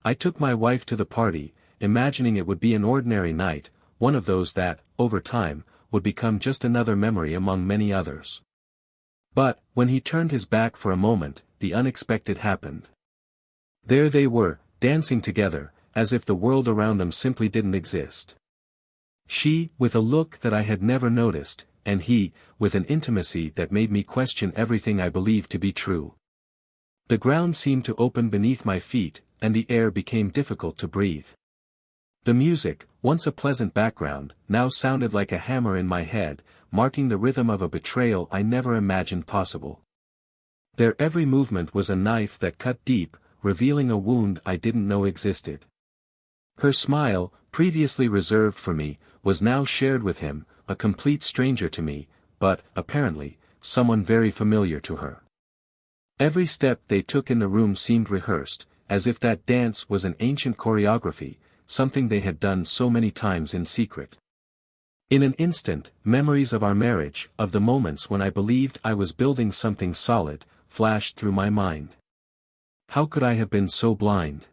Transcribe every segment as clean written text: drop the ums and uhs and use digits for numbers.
I took my wife to the party, imagining it would be an ordinary night, one of those that, over time, would become just another memory among many others. But, when he turned his back for a moment, the unexpected happened. There they were, dancing together, as if the world around them simply didn't exist. She, with a look that I had never noticed, and he, with an intimacy that made me question everything I believed to be true. The ground seemed to open beneath my feet, and the air became difficult to breathe. The music, once a pleasant background, now sounded like a hammer in my head, marking the rhythm of a betrayal I never imagined possible. Their every movement was a knife that cut deep, revealing a wound I didn't know existed. Her smile, previously reserved for me, was now shared with him, a complete stranger to me, but, apparently, someone very familiar to her. Every step they took in the room seemed rehearsed, as if that dance was an ancient choreography, something they had done so many times in secret. In an instant, memories of our marriage, of the moments when I believed I was building something solid, flashed through my mind. How could I have been so blind?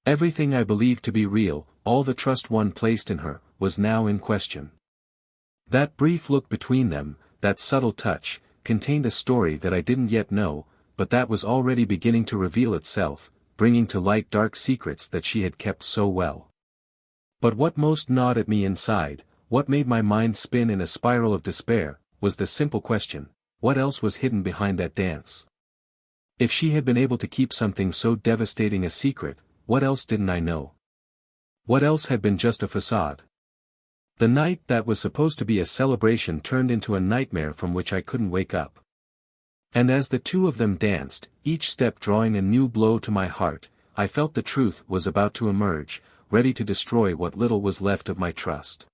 Everything I believed to be real, all the trust one placed in her, was now in question. That brief look between them, that subtle touch, contained a story that I didn't yet know, but that was already beginning to reveal itself, bringing to light dark secrets that she had kept so well. But what most gnawed at me inside, what made my mind spin in a spiral of despair, was the simple question, what else was hidden behind that dance? If she had been able to keep something so devastating a secret, what else didn't I know? What else had been just a facade? The night that was supposed to be a celebration turned into a nightmare from which I couldn't wake up. And as the two of them danced, each step drawing a new blow to my heart, I felt the truth was about to emerge, ready to destroy what little was left of my trust.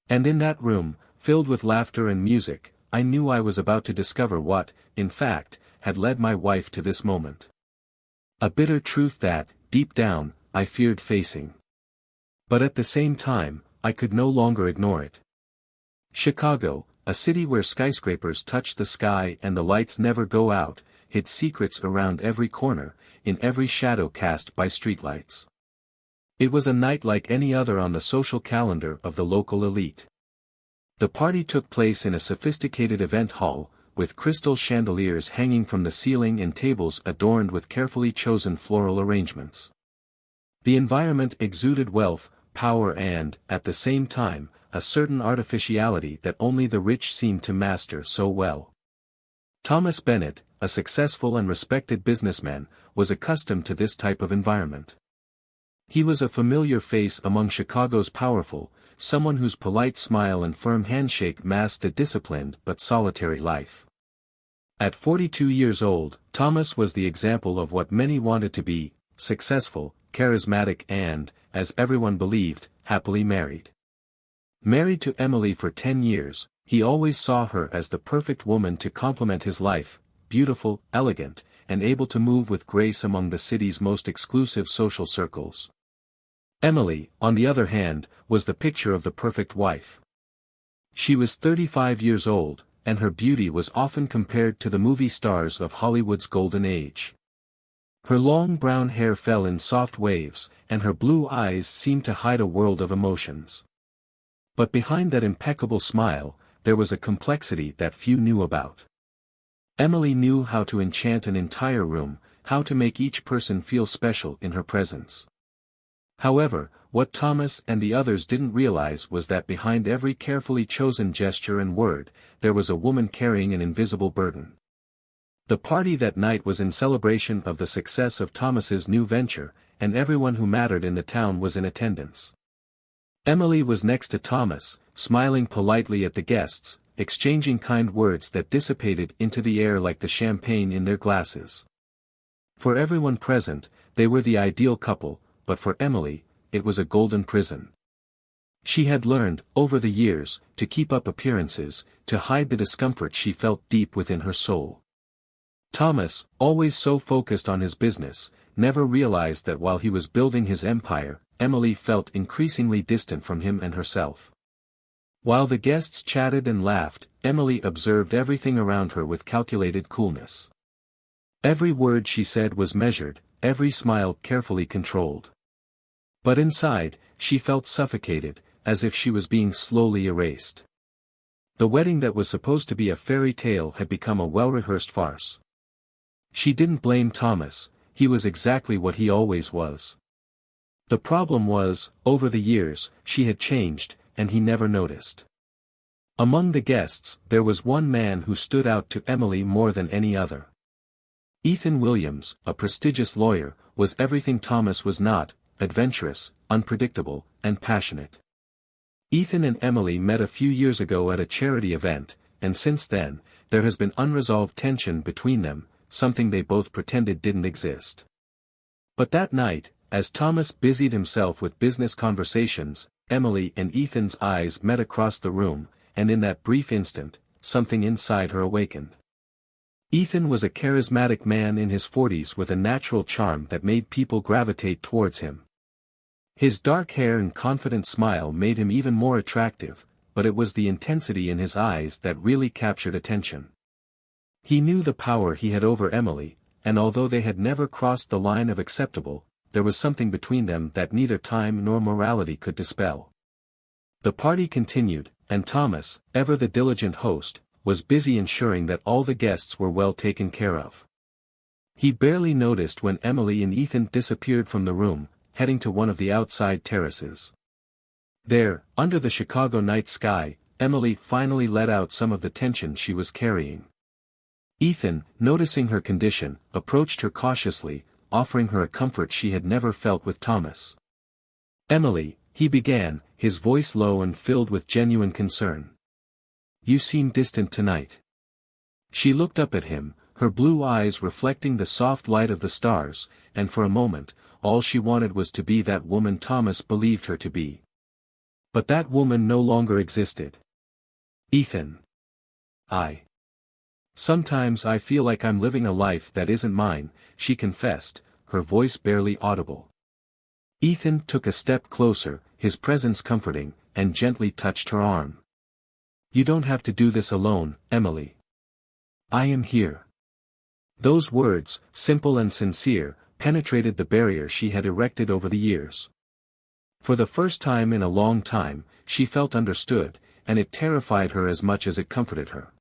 And in that room, filled with laughter and music, I knew I was about to discover what, in fact, had led my wife to this moment. A bitter truth that, deep down, I feared facing. But at the same time, I could no longer ignore it. Chicago, a city where skyscrapers touch the sky and the lights never go out, hid secrets around every corner, in every shadow cast by streetlights. It was a night like any other on the social calendar of the local elite. The party took place in a sophisticated event hall, with crystal chandeliers hanging from the ceiling and tables adorned with carefully chosen floral arrangements. The environment exuded wealth, power and, at the same time, a certain artificiality that only the rich seemed to master so well. Thomas Bennett, a successful and respected businessman, was accustomed to this type of environment. He was a familiar face among Chicago's powerful, someone whose polite smile and firm handshake masked a disciplined but solitary life. At 42 years old, Thomas was the example of what many wanted to be, successful, charismatic and, as everyone believed, happily married. Married to Emily for 10 years, he always saw her as the perfect woman to complement his life, beautiful, elegant, and able to move with grace among the city's most exclusive social circles. Emily, on the other hand, was the picture of the perfect wife. She was 35 years old, and her beauty was often compared to the movie stars of Hollywood's golden age. Her long brown hair fell in soft waves, and her blue eyes seemed to hide a world of emotions. But behind that impeccable smile, there was a complexity that few knew about. Emily knew how to enchant an entire room, how to make each person feel special in her presence. However, what Thomas and the others didn't realize was that behind every carefully chosen gesture and word, there was a woman carrying an invisible burden. The party that night was in celebration of the success of Thomas's new venture, and everyone who mattered in the town was in attendance. Emily was next to Thomas, smiling politely at the guests, exchanging kind words that dissipated into the air like the champagne in their glasses. For everyone present, they were the ideal couple, but for Emily, it was a golden prison. She had learned, over the years, to keep up appearances, to hide the discomfort she felt deep within her soul. Thomas, always so focused on his business, never realized that while he was building his empire, Emily felt increasingly distant from him and herself. While the guests chatted and laughed, Emily observed everything around her with calculated coolness. Every word she said was measured, every smile carefully controlled. But inside, she felt suffocated, as if she was being slowly erased. The wedding that was supposed to be a fairy tale had become a well-rehearsed farce. She didn't blame Thomas, he was exactly what he always was. The problem was, over the years, she had changed, and he never noticed. Among the guests, there was one man who stood out to Emily more than any other. Ethan Williams, a prestigious lawyer, was everything Thomas was not: adventurous, unpredictable, and passionate. Ethan and Emily met a few years ago at a charity event, and since then, there has been unresolved tension between them, something they both pretended didn't exist. But that night, as Thomas busied himself with business conversations, Emily and Ethan's eyes met across the room, and in that brief instant, something inside her awakened. Ethan was a charismatic man in his 40s with a natural charm that made people gravitate towards him. His dark hair and confident smile made him even more attractive, but it was the intensity in his eyes that really captured attention. He knew the power he had over Emily, and although they had never crossed the line of acceptable, there was something between them that neither time nor morality could dispel. The party continued, and Thomas, ever the diligent host, was busy ensuring that all the guests were well taken care of. He barely noticed when Emily and Ethan disappeared from the room, heading to one of the outside terraces. There, under the Chicago night sky, Emily finally let out some of the tension she was carrying. Ethan, noticing her condition, approached her cautiously, offering her a comfort she had never felt with Thomas. "Emily," he began, his voice low and filled with genuine concern. "You seem distant tonight." She looked up at him, her blue eyes reflecting the soft light of the stars, and for a moment, all she wanted was to be that woman Thomas believed her to be. But that woman no longer existed. "Ethan. Sometimes I feel like I'm living a life that isn't mine," she confessed, her voice barely audible. Ethan took a step closer, his presence comforting, and gently touched her arm. "You don't have to do this alone, Emily. I am here." Those words, simple and sincere, penetrated the barrier she had erected over the years. For the first time in a long time, she felt understood, and it terrified her as much as it comforted her.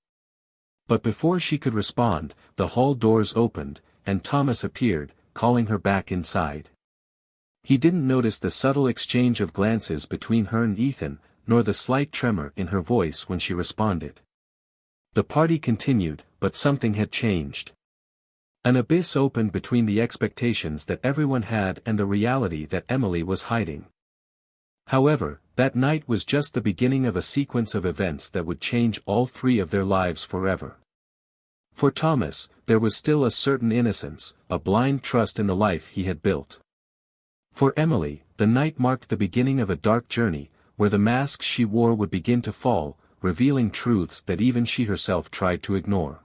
But before she could respond, the hall doors opened, and Thomas appeared, calling her back inside. He didn't notice the subtle exchange of glances between her and Ethan, nor the slight tremor in her voice when she responded. The party continued, but something had changed. An abyss opened between the expectations that everyone had and the reality that Emily was hiding. However, that night was just the beginning of a sequence of events that would change all three of their lives forever. For Thomas, there was still a certain innocence, a blind trust in the life he had built. For Emily, the night marked the beginning of a dark journey, where the masks she wore would begin to fall, revealing truths that even she herself tried to ignore.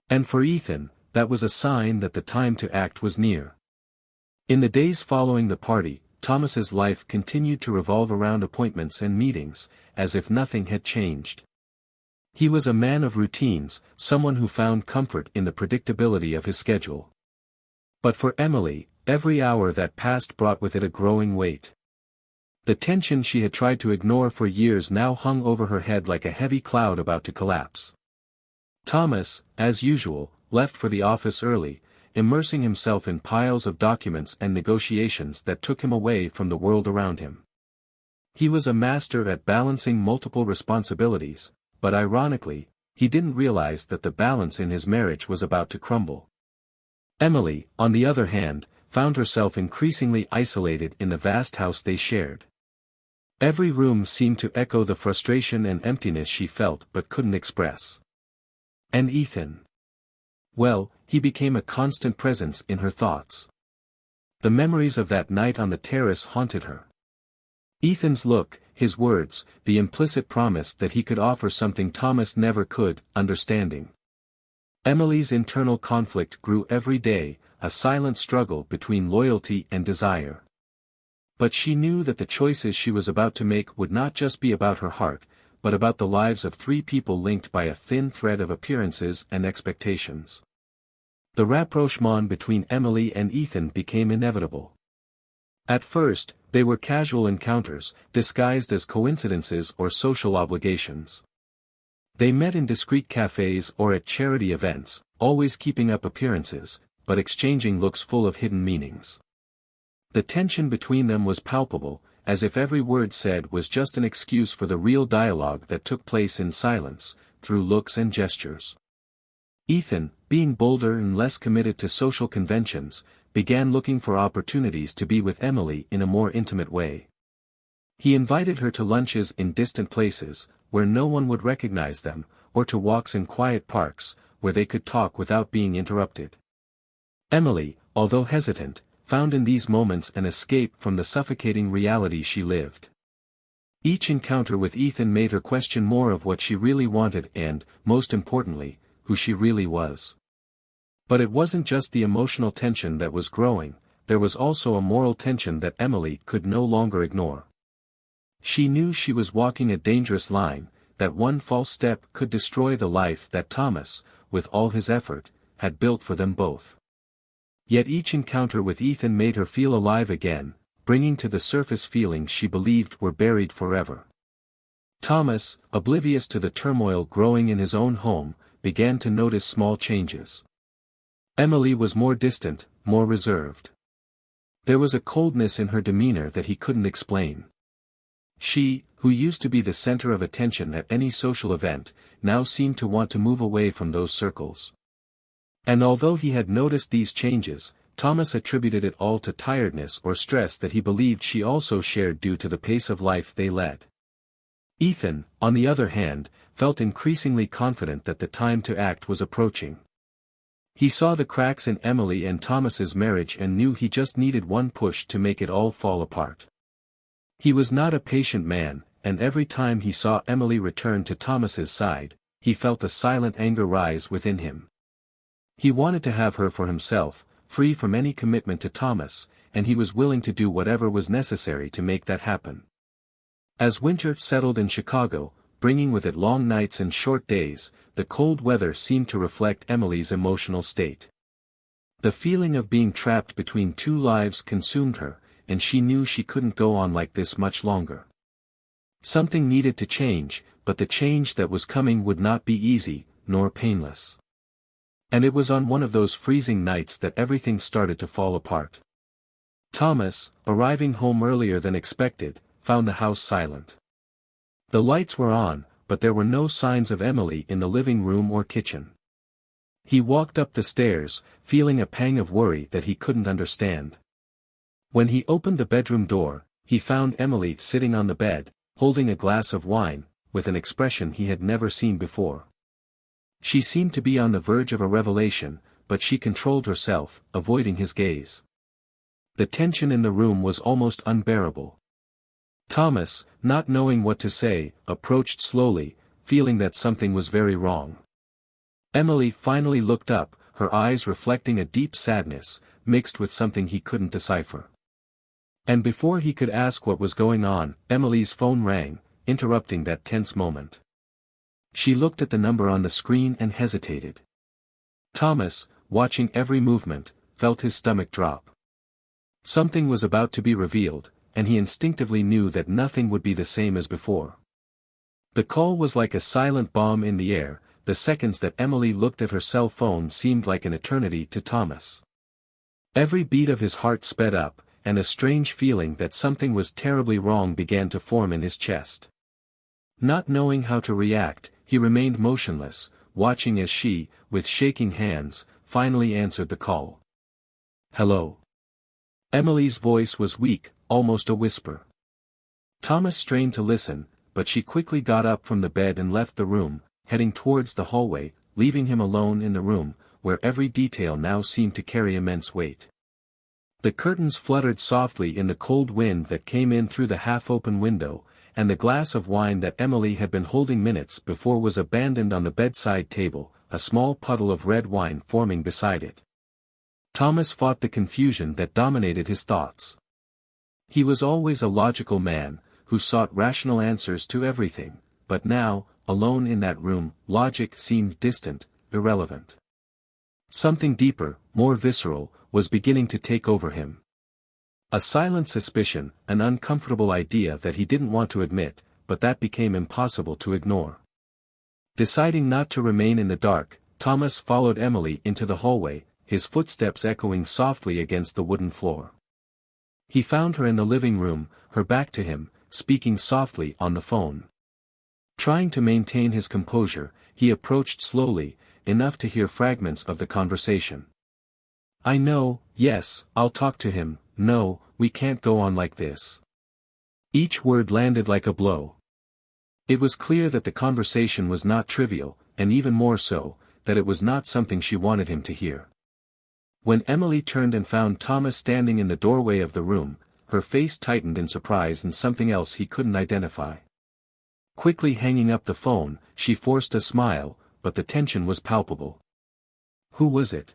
And for Ethan, that was a sign that the time to act was near. In the days following the party, Thomas's life continued to revolve around appointments and meetings, as if nothing had changed. He was a man of routines, someone who found comfort in the predictability of his schedule. But for Emily, every hour that passed brought with it a growing weight. The tension she had tried to ignore for years now hung over her head like a heavy cloud about to collapse. Thomas, as usual, left for the office early, immersing himself in piles of documents and negotiations that took him away from the world around him. He was a master at balancing multiple responsibilities, but ironically, he didn't realize that the balance in his marriage was about to crumble. Emily, on the other hand, found herself increasingly isolated in the vast house they shared. Every room seemed to echo the frustration and emptiness she felt but couldn't express. And Ethan? Well, he became a constant presence in her thoughts. The memories of that night on the terrace haunted her. Ethan's look, his words, the implicit promise that he could offer something Thomas never could, understanding. Emily's internal conflict grew every day, a silent struggle between loyalty and desire. But she knew that the choices she was about to make would not just be about her heart, but about the lives of three people linked by a thin thread of appearances and expectations. The rapprochement between Emily and Ethan became inevitable. At first, they were casual encounters, disguised as coincidences or social obligations. They met in discreet cafes or at charity events, always keeping up appearances, but exchanging looks full of hidden meanings. The tension between them was palpable, as if every word said was just an excuse for the real dialogue that took place in silence, through looks and gestures. Ethan, being bolder and less committed to social conventions, began looking for opportunities to be with Emily in a more intimate way. He invited her to lunches in distant places, where no one would recognize them, or to walks in quiet parks, where they could talk without being interrupted. Emily, although hesitant, found in these moments an escape from the suffocating reality she lived. Each encounter with Ethan made her question more of what she really wanted and, most importantly, who she really was. But it wasn't just the emotional tension that was growing, there was also a moral tension that Emily could no longer ignore. She knew she was walking a dangerous line, that one false step could destroy the life that Thomas, with all his effort, had built for them both. Yet each encounter with Ethan made her feel alive again, bringing to the surface feelings she believed were buried forever. Thomas, oblivious to the turmoil growing in his own home, began to notice small changes. Emily was more distant, more reserved. There was a coldness in her demeanor that he couldn't explain. She, who used to be the center of attention at any social event, now seemed to want to move away from those circles. And although he had noticed these changes, Thomas attributed it all to tiredness or stress that he believed she also shared due to the pace of life they led. Ethan, on the other hand, felt increasingly confident that the time to act was approaching. He saw the cracks in Emily and Thomas's marriage and knew he just needed one push to make it all fall apart. He was not a patient man, and every time he saw Emily return to Thomas's side, he felt a silent anger rise within him. He wanted to have her for himself, free from any commitment to Thomas, and he was willing to do whatever was necessary to make that happen. As winter settled in Chicago, bringing with it long nights and short days, the cold weather seemed to reflect Emily's emotional state. The feeling of being trapped between two lives consumed her, and she knew she couldn't go on like this much longer. Something needed to change, but the change that was coming would not be easy, nor painless. And it was on one of those freezing nights that everything started to fall apart. Thomas, arriving home earlier than expected, found the house silent. The lights were on, but there were no signs of Emily in the living room or kitchen. He walked up the stairs, feeling a pang of worry that he couldn't understand. When he opened the bedroom door, he found Emily sitting on the bed, holding a glass of wine, with an expression he had never seen before. She seemed to be on the verge of a revelation, but she controlled herself, avoiding his gaze. The tension in the room was almost unbearable. Thomas, not knowing what to say, approached slowly, feeling that something was very wrong. Emily finally looked up, her eyes reflecting a deep sadness, mixed with something he couldn't decipher. And before he could ask what was going on, Emily's phone rang, interrupting that tense moment. She looked at the number on the screen and hesitated. Thomas, watching every movement, felt his stomach drop. Something was about to be revealed, and he instinctively knew that nothing would be the same as before. The call was like a silent bomb in the air. The seconds that Emily looked at her cell phone seemed like an eternity to Thomas. Every beat of his heart sped up, and a strange feeling that something was terribly wrong began to form in his chest. Not knowing how to react, he remained motionless, watching as she, with shaking hands, finally answered the call. "Hello." Emily's voice was weak, almost a whisper. Thomas strained to listen, but she quickly got up from the bed and left the room, heading towards the hallway, leaving him alone in the room, where every detail now seemed to carry immense weight. The curtains fluttered softly in the cold wind that came in through the half-open window, and the glass of wine that Emily had been holding minutes before was abandoned on the bedside table, a small puddle of red wine forming beside it. Thomas fought the confusion that dominated his thoughts. He was always a logical man, who sought rational answers to everything, but now, alone in that room, logic seemed distant, irrelevant. Something deeper, more visceral, was beginning to take over him. A silent suspicion, an uncomfortable idea that he didn't want to admit, but that became impossible to ignore. Deciding not to remain in the dark, Thomas followed Emily into the hallway, his footsteps echoing softly against the wooden floor. He found her in the living room, her back to him, speaking softly on the phone. Trying to maintain his composure, he approached slowly, enough to hear fragments of the conversation. "I know, yes, I'll talk to him, no, we can't go on like this." Each word landed like a blow. It was clear that the conversation was not trivial, and even more so, that it was not something she wanted him to hear. When Emily turned and found Thomas standing in the doorway of the room, her face tightened in surprise and something else he couldn't identify. Quickly hanging up the phone, she forced a smile, but the tension was palpable. "Who was it?"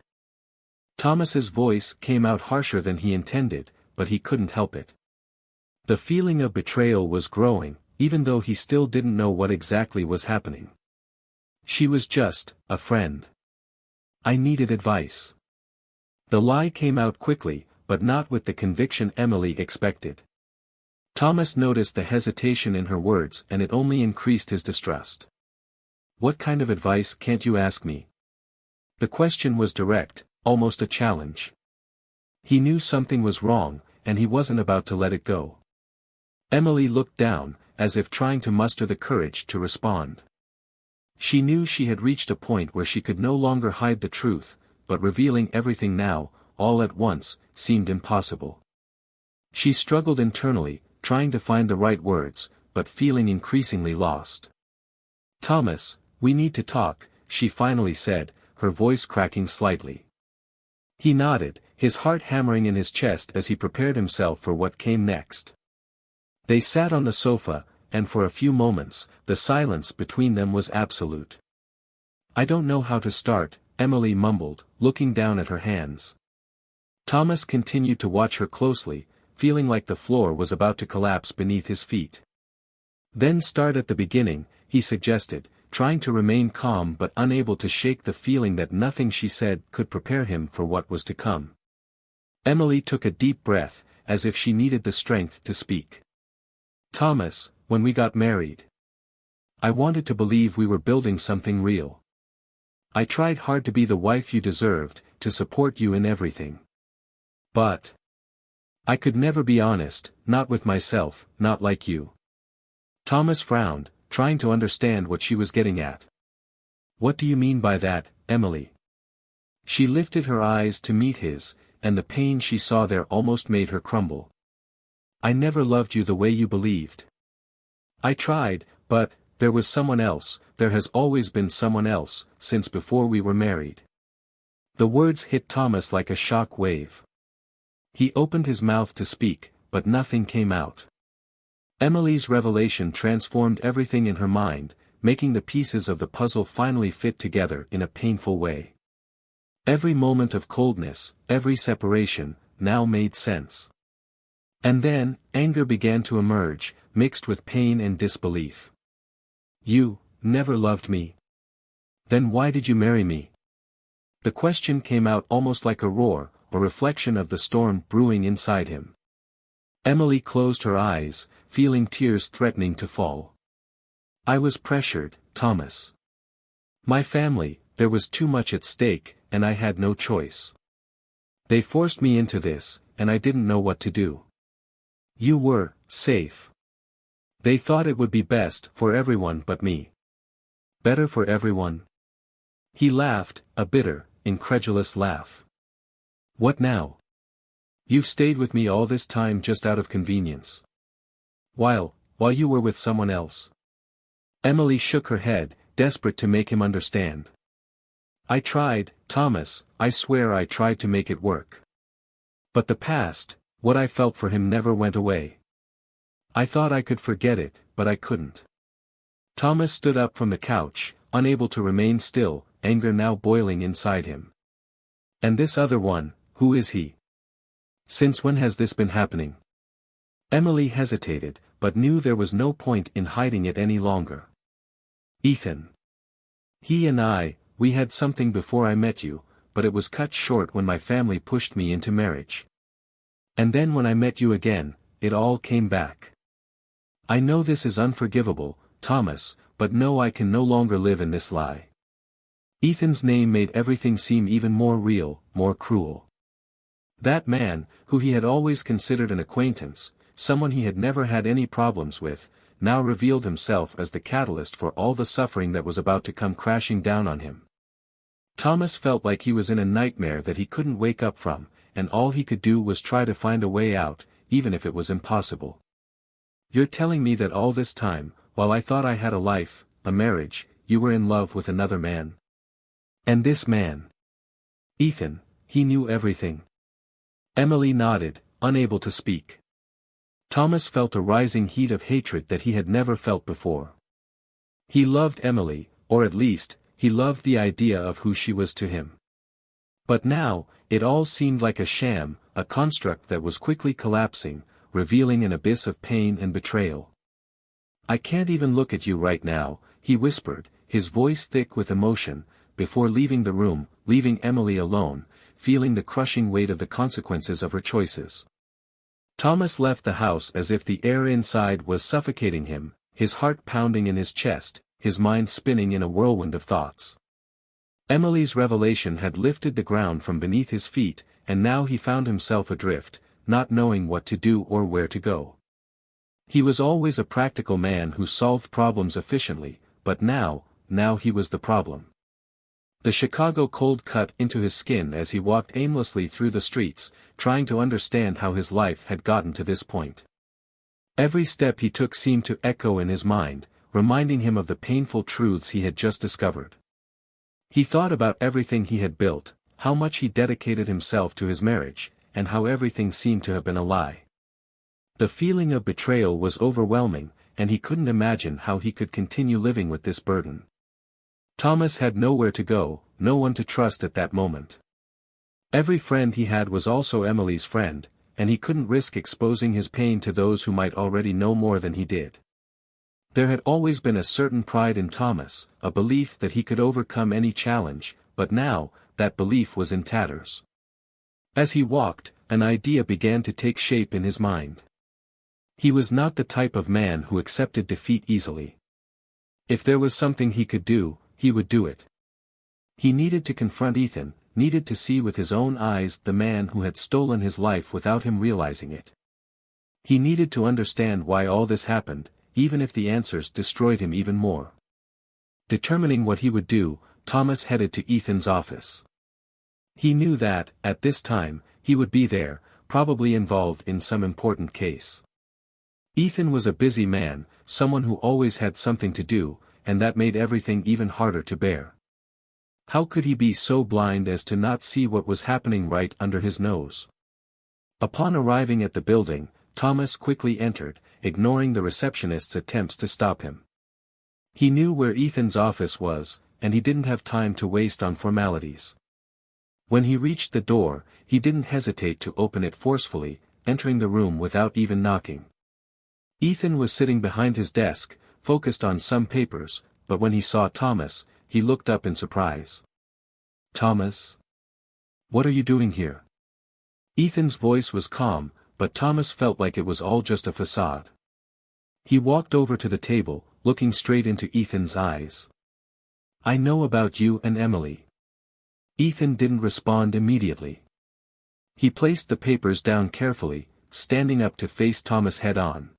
Thomas's voice came out harsher than he intended, but he couldn't help it. The feeling of betrayal was growing, even though he still didn't know what exactly was happening. "She was just a friend. I needed advice." The lie came out quickly, but not with the conviction Emily expected. Thomas noticed the hesitation in her words and it only increased his distrust. "What kind of advice, can't you ask me?" The question was direct, almost a challenge. He knew something was wrong, and he wasn't about to let it go. Emily looked down, as if trying to muster the courage to respond. She knew she had reached a point where she could no longer hide the truth, but revealing everything now, all at once, seemed impossible. She struggled internally, trying to find the right words, but feeling increasingly lost. "Thomas, we need to talk," she finally said, her voice cracking slightly. He nodded, his heart hammering in his chest as he prepared himself for what came next. They sat on the sofa, and for a few moments, the silence between them was absolute. "I don't know how to start," Emily mumbled, looking down at her hands. Thomas continued to watch her closely, feeling like the floor was about to collapse beneath his feet. "Then start at the beginning," he suggested, trying to remain calm but unable to shake the feeling that nothing she said could prepare him for what was to come. Emily took a deep breath, as if she needed the strength to speak. "Thomas, when we got married, I wanted to believe we were building something real. I tried hard to be the wife you deserved, to support you in everything. But I could never be honest, not with myself, not like you." Thomas frowned, trying to understand what she was getting at. "What do you mean by that, Emily?" She lifted her eyes to meet his, and the pain she saw there almost made her crumble. "I never loved you the way you believed. I tried, but there was someone else, there has always been someone else, since before we were married." The words hit Thomas like a shock wave. He opened his mouth to speak, but nothing came out. Emily's revelation transformed everything in her mind, making the pieces of the puzzle finally fit together in a painful way. Every moment of coldness, every separation, now made sense. And then, anger began to emerge, mixed with pain and disbelief. "You never loved me. Then why did you marry me?" The question came out almost like a roar, a reflection of the storm brewing inside him. Emily closed her eyes, feeling tears threatening to fall. "I was pressured, Thomas. My family, there was too much at stake, and I had no choice. They forced me into this, and I didn't know what to do. You were safe. They thought it would be best for everyone but me. Better for everyone." He laughed, a bitter, incredulous laugh. "What now? You've stayed with me all this time just out of convenience. While you were with someone else." Emily shook her head, desperate to make him understand. "I tried, Thomas, I swear I tried to make it work. But the past, what I felt for him never went away. I thought I could forget it, but I couldn't." Thomas stood up from the couch, unable to remain still, anger now boiling inside him. "And this other one, who is he? Since when has this been happening?" Emily hesitated, but knew there was no point in hiding it any longer. "Ethan. He and I, we had something before I met you, but it was cut short when my family pushed me into marriage. And then when I met you again, it all came back. I know this is unforgivable, Thomas, but no, I can no longer live in this lie. Ethan's name made everything seem even more real, more cruel. That man, who he had always considered an acquaintance, someone he had never had any problems with, now revealed himself as the catalyst for all the suffering that was about to come crashing down on him. Thomas felt like he was in a nightmare that he couldn't wake up from, and all he could do was try to find a way out, even if it was impossible. You're telling me that all this time, while I thought I had a life, a marriage, you were in love with another man? And this man? Ethan, he knew everything. Emily nodded, unable to speak. Thomas felt a rising heat of hatred that he had never felt before. He loved Emily, or at least, he loved the idea of who she was to him. But now, it all seemed like a sham, a construct that was quickly collapsing, revealing an abyss of pain and betrayal. I can't even look at you right now, he whispered, his voice thick with emotion, before leaving the room, leaving Emily alone, feeling the crushing weight of the consequences of her choices. Thomas left the house as if the air inside was suffocating him, his heart pounding in his chest, his mind spinning in a whirlwind of thoughts. Emily's revelation had lifted the ground from beneath his feet, and now he found himself adrift, not knowing what to do or where to go. He was always a practical man who solved problems efficiently, but now he was the problem. The Chicago cold cut into his skin as he walked aimlessly through the streets, trying to understand how his life had gotten to this point. Every step he took seemed to echo in his mind, reminding him of the painful truths he had just discovered. He thought about everything he had built, how much he dedicated himself to his marriage, and how everything seemed to have been a lie. The feeling of betrayal was overwhelming, and he couldn't imagine how he could continue living with this burden. Thomas had nowhere to go, no one to trust at that moment. Every friend he had was also Emily's friend, and he couldn't risk exposing his pain to those who might already know more than he did. There had always been a certain pride in Thomas, a belief that he could overcome any challenge, but now, that belief was in tatters. As he walked, an idea began to take shape in his mind. He was not the type of man who accepted defeat easily. If there was something he could do, he would do it. He needed to confront Ethan, needed to see with his own eyes the man who had stolen his life without him realizing it. He needed to understand why all this happened, even if the answers destroyed him even more. Determining what he would do, Thomas headed to Ethan's office. He knew that, at this time, he would be there, probably involved in some important case. Ethan was a busy man, someone who always had something to do, and that made everything even harder to bear. How could he be so blind as to not see what was happening right under his nose? Upon arriving at the building, Thomas quickly entered, ignoring the receptionist's attempts to stop him. He knew where Ethan's office was, and he didn't have time to waste on formalities. When he reached the door, he didn't hesitate to open it forcefully, entering the room without even knocking. Ethan was sitting behind his desk, focused on some papers, but when he saw Thomas, he looked up in surprise. "Thomas? What are you doing here?" Ethan's voice was calm, but Thomas felt like it was all just a facade. He walked over to the table, looking straight into Ethan's eyes. "I know about you and Emily." Ethan didn't respond immediately. He placed the papers down carefully, standing up to face Thomas head-on.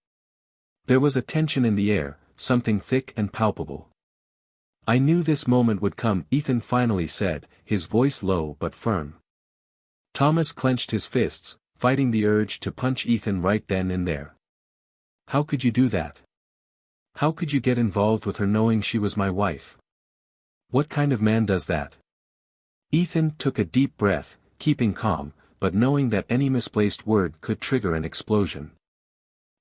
There was a tension in the air, something thick and palpable. "I knew this moment would come," Ethan finally said, his voice low but firm. Thomas clenched his fists, fighting the urge to punch Ethan right then and there. "How could you do that? How could you get involved with her knowing she was my wife? What kind of man does that?" Ethan took a deep breath, keeping calm, but knowing that any misplaced word could trigger an explosion.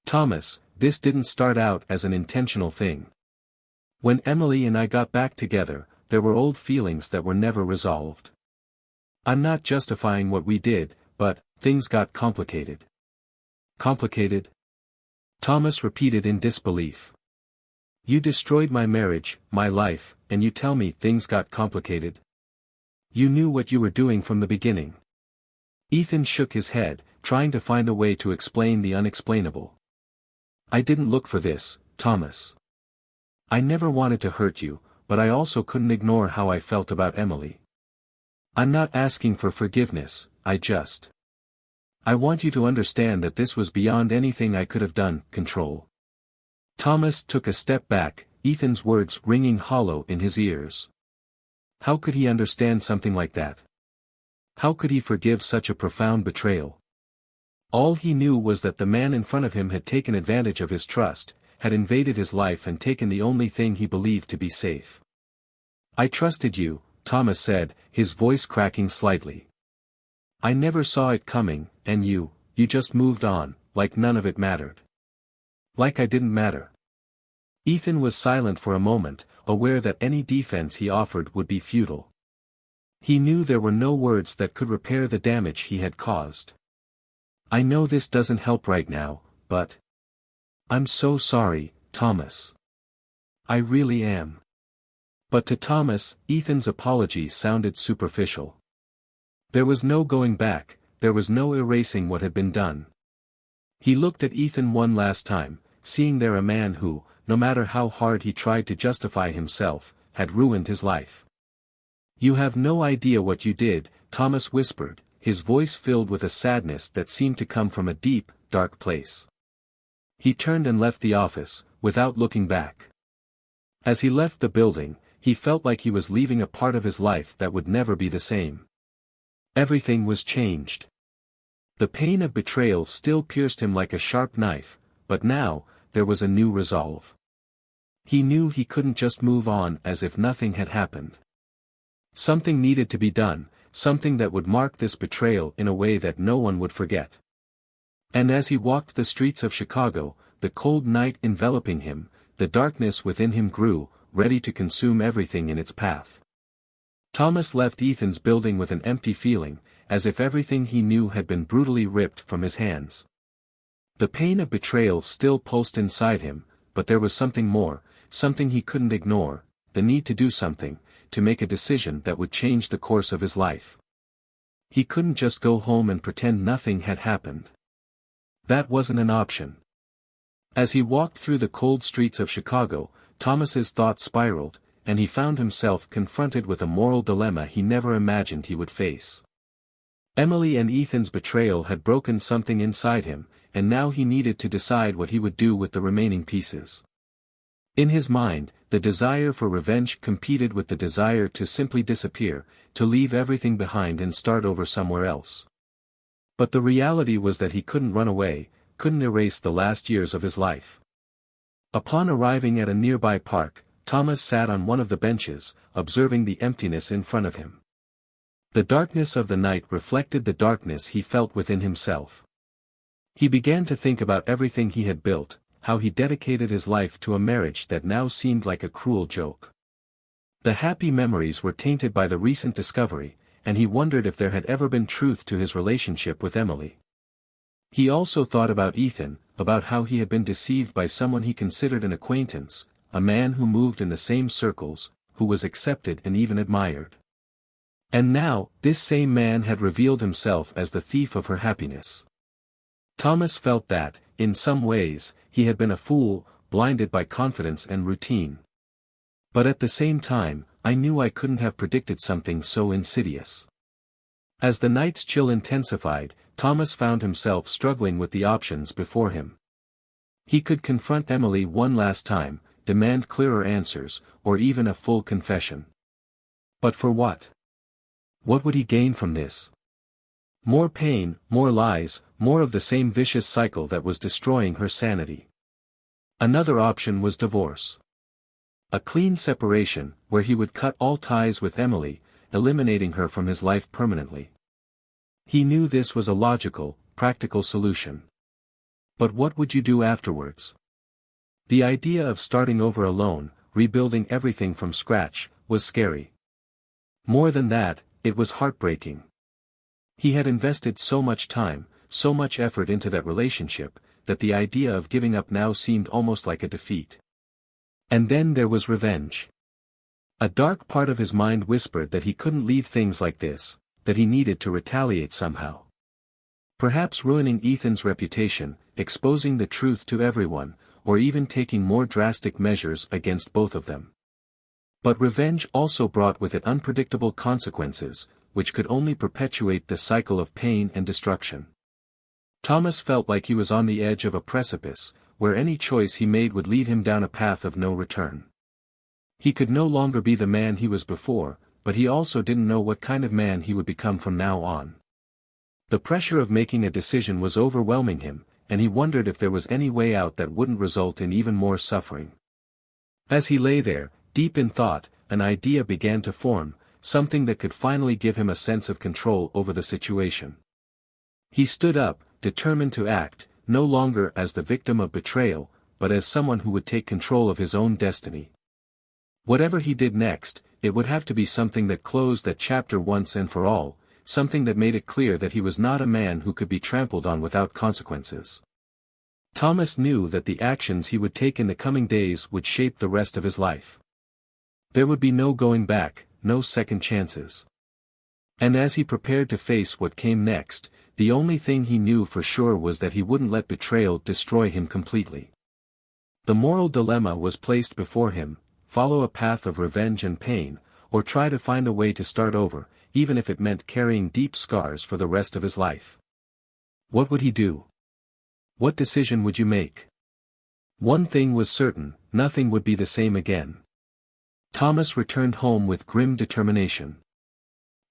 "Thomas, this didn't start out as an intentional thing. When Emily and I got back together, there were old feelings that were never resolved. I'm not justifying what we did, but things got complicated." "Complicated?" Thomas repeated in disbelief. "You destroyed my marriage, my life, and you tell me things got complicated?" You knew what you were doing from the beginning. Ethan shook his head, trying to find a way to explain the unexplainable. I didn't look for this, Thomas. I never wanted to hurt you, but I also couldn't ignore how I felt about Emily. I'm not asking for forgiveness, I want you to understand that this was beyond anything I could have done. Control. Thomas took a step back, Ethan's words ringing hollow in his ears. How could he understand something like that? How could he forgive such a profound betrayal? All he knew was that the man in front of him had taken advantage of his trust, had invaded his life and taken the only thing he believed to be safe. I trusted you, Thomas said, his voice cracking slightly. I never saw it coming, and you just moved on, like none of it mattered. Like I didn't matter. Ethan was silent for a moment, aware that any defense he offered would be futile. He knew there were no words that could repair the damage he had caused. I know this doesn't help right now, but I'm so sorry, Thomas. I really am. But to Thomas, Ethan's apology sounded superficial. There was no going back, there was no erasing what had been done. He looked at Ethan one last time, seeing there a man who, no matter how hard he tried to justify himself, had ruined his life. You have no idea what you did, Thomas whispered, his voice filled with a sadness that seemed to come from a deep, dark place. He turned and left the office, without looking back. As he left the building, he felt like he was leaving a part of his life that would never be the same. Everything was changed. The pain of betrayal still pierced him like a sharp knife, but now, there was a new resolve. He knew he couldn't just move on as if nothing had happened. Something needed to be done, something that would mark this betrayal in a way that no one would forget. And as he walked the streets of Chicago, the cold night enveloping him, the darkness within him grew, ready to consume everything in its path. Thomas left Ethan's building with an empty feeling, as if everything he knew had been brutally ripped from his hands. The pain of betrayal still pulsed inside him, but there was something more, something he couldn't ignore, the need to do something, to make a decision that would change the course of his life. He couldn't just go home and pretend nothing had happened. That wasn't an option. As he walked through the cold streets of Chicago, Thomas's thoughts spiraled, and he found himself confronted with a moral dilemma he never imagined he would face. Emily and Ethan's betrayal had broken something inside him, and now he needed to decide what he would do with the remaining pieces. In his mind, the desire for revenge competed with the desire to simply disappear, to leave everything behind and start over somewhere else. But the reality was that he couldn't run away, couldn't erase the last years of his life. Upon arriving at a nearby park, Thomas sat on one of the benches, observing the emptiness in front of him. The darkness of the night reflected the darkness he felt within himself. He began to think about everything he had built, how he dedicated his life to a marriage that now seemed like a cruel joke. The happy memories were tainted by the recent discovery, and he wondered if there had ever been truth to his relationship with Emily. He also thought about Ethan, about how he had been deceived by someone he considered an acquaintance, a man who moved in the same circles, who was accepted and even admired. And now, this same man had revealed himself as the thief of her happiness. Thomas felt that, in some ways, he had been a fool, blinded by confidence and routine. But at the same time, I knew I couldn't have predicted something so insidious. As the night's chill intensified, Thomas found himself struggling with the options before him. He could confront Emily one last time, demand clearer answers, or even a full confession. But for what? What would he gain from this? More pain, more lies, more of the same vicious cycle that was destroying her sanity. Another option was divorce. A clean separation, where he would cut all ties with Emily, eliminating her from his life permanently. He knew this was a logical, practical solution. But what would you do afterwards? The idea of starting over alone, rebuilding everything from scratch, was scary. More than that, it was heartbreaking. He had invested so much time, so much effort into that relationship, that the idea of giving up now seemed almost like a defeat. And then there was revenge. A dark part of his mind whispered that he couldn't leave things like this, that he needed to retaliate somehow. Perhaps ruining Ethan's reputation, exposing the truth to everyone, or even taking more drastic measures against both of them. But revenge also brought with it unpredictable consequences, which could only perpetuate the cycle of pain and destruction. Thomas felt like he was on the edge of a precipice, where any choice he made would lead him down a path of no return. He could no longer be the man he was before, but he also didn't know what kind of man he would become from now on. The pressure of making a decision was overwhelming him, and he wondered if there was any way out that wouldn't result in even more suffering. As he lay there, deep in thought, an idea began to form, something that could finally give him a sense of control over the situation. He stood up, determined to act, no longer as the victim of betrayal, but as someone who would take control of his own destiny. Whatever he did next, it would have to be something that closed that chapter once and for all, something that made it clear that he was not a man who could be trampled on without consequences. Thomas knew that the actions he would take in the coming days would shape the rest of his life. There would be no going back, no second chances. And as he prepared to face what came next, the only thing he knew for sure was that he wouldn't let betrayal destroy him completely. The moral dilemma was placed before him: follow a path of revenge and pain, or try to find a way to start over, even if it meant carrying deep scars for the rest of his life. What would he do? What decision would you make? One thing was certain: nothing would be the same again. Thomas returned home with grim determination.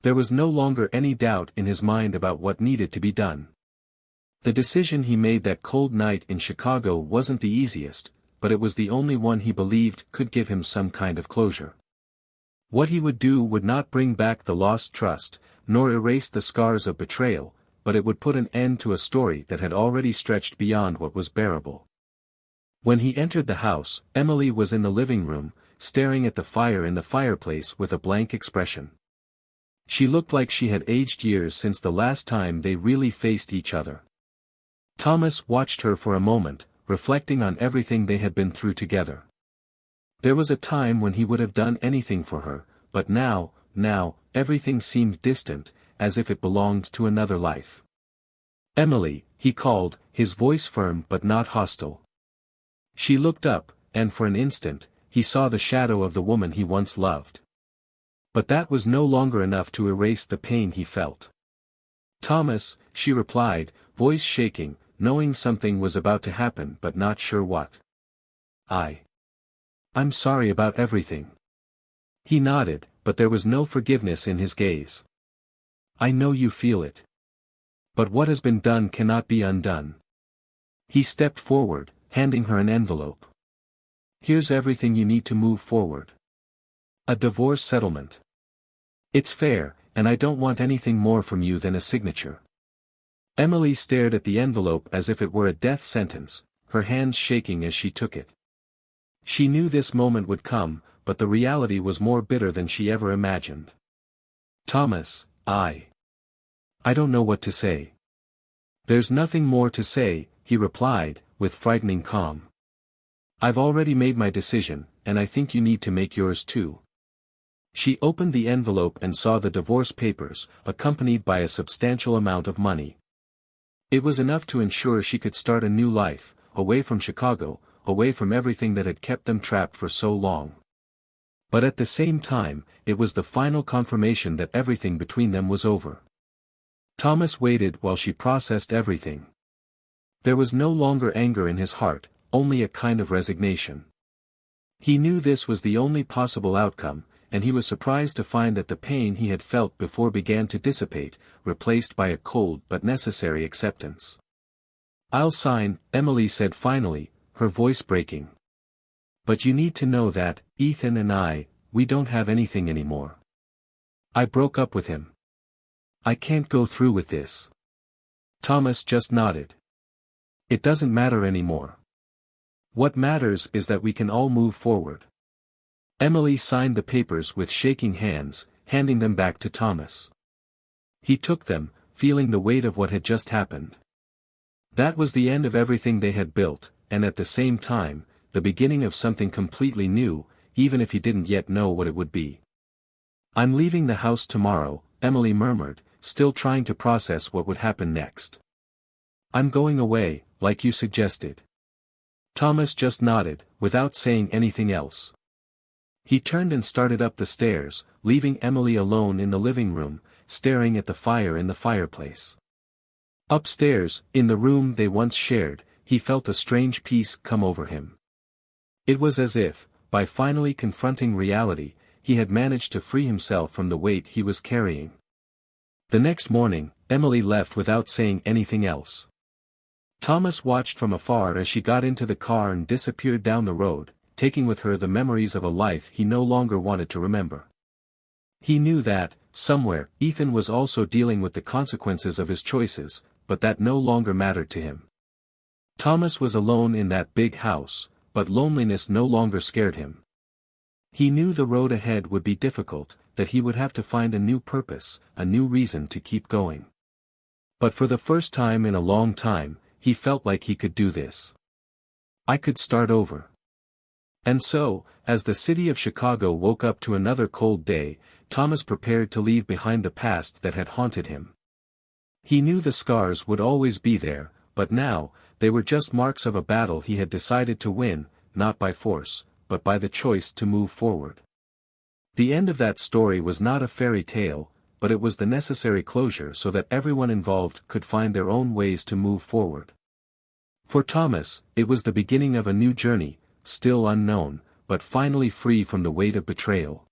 There was no longer any doubt in his mind about what needed to be done. The decision he made that cold night in Chicago wasn't the easiest, but it was the only one he believed could give him some kind of closure. What he would do would not bring back the lost trust, nor erase the scars of betrayal, but it would put an end to a story that had already stretched beyond what was bearable. When he entered the house, Emily was in the living room, staring at the fire in the fireplace with a blank expression. She looked like she had aged years since the last time they really faced each other. Thomas watched her for a moment, reflecting on everything they had been through together. There was a time when he would have done anything for her, but now, everything seemed distant, as if it belonged to another life. "Emily," he called, his voice firm but not hostile. She looked up, and for an instant, he saw the shadow of the woman he once loved. But that was no longer enough to erase the pain he felt. "Thomas," she replied, voice shaking, knowing something was about to happen but not sure what. I'm sorry about everything." He nodded, but there was no forgiveness in his gaze. "I know you feel it. But what has been done cannot be undone." He stepped forward, handing her an envelope. "Here's everything you need to move forward. A divorce settlement. It's fair, and I don't want anything more from you than a signature." Emily stared at the envelope as if it were a death sentence, her hands shaking as she took it. She knew this moment would come, but the reality was more bitter than she ever imagined. "Thomas, I don't know what to say." "There's nothing more to say," he replied, with frightening calm. "I've already made my decision, and I think you need to make yours too." She opened the envelope and saw the divorce papers, accompanied by a substantial amount of money. It was enough to ensure she could start a new life, away from Chicago, away from everything that had kept them trapped for so long. But at the same time, it was the final confirmation that everything between them was over. Thomas waited while she processed everything. There was no longer anger in his heart, only a kind of resignation. He knew this was the only possible outcome, and he was surprised to find that the pain he had felt before began to dissipate, replaced by a cold but necessary acceptance. "I'll sign," Emily said finally, her voice breaking. "But you need to know that, Ethan and we don't have anything anymore. I broke up with him. I can't go through with this." Thomas just nodded. "It doesn't matter anymore. What matters is that we can all move forward." Emily signed the papers with shaking hands, handing them back to Thomas. He took them, feeling the weight of what had just happened. That was the end of everything they had built, and at the same time, the beginning of something completely new. even if he didn't yet know what it would be. "I'm leaving the house tomorrow," Emily murmured, still trying to process what would happen next. "I'm going away, like you suggested." Thomas just nodded, without saying anything else. He turned and started up the stairs, leaving Emily alone in the living room, staring at the fire in the fireplace. Upstairs, in the room they once shared, he felt a strange peace come over him. It was as if, by finally confronting reality, he had managed to free himself from the weight he was carrying. The next morning, Emily left without saying anything else. Thomas watched from afar as she got into the car and disappeared down the road, taking with her the memories of a life he no longer wanted to remember. He knew that, somewhere, Ethan was also dealing with the consequences of his choices, but that no longer mattered to him. Thomas was alone in that big house, but loneliness no longer scared him. He knew the road ahead would be difficult, that he would have to find a new purpose, a new reason to keep going. But for the first time in a long time, he felt like he could do this. "I could start over." And so, as the city of Chicago woke up to another cold day, Thomas prepared to leave behind the past that had haunted him. He knew the scars would always be there, but now, they were just marks of a battle he had decided to win, not by force, but by the choice to move forward. The end of that story was not a fairy tale, but it was the necessary closure so that everyone involved could find their own ways to move forward. For Thomas, it was the beginning of a new journey, still unknown, but finally free from the weight of betrayal.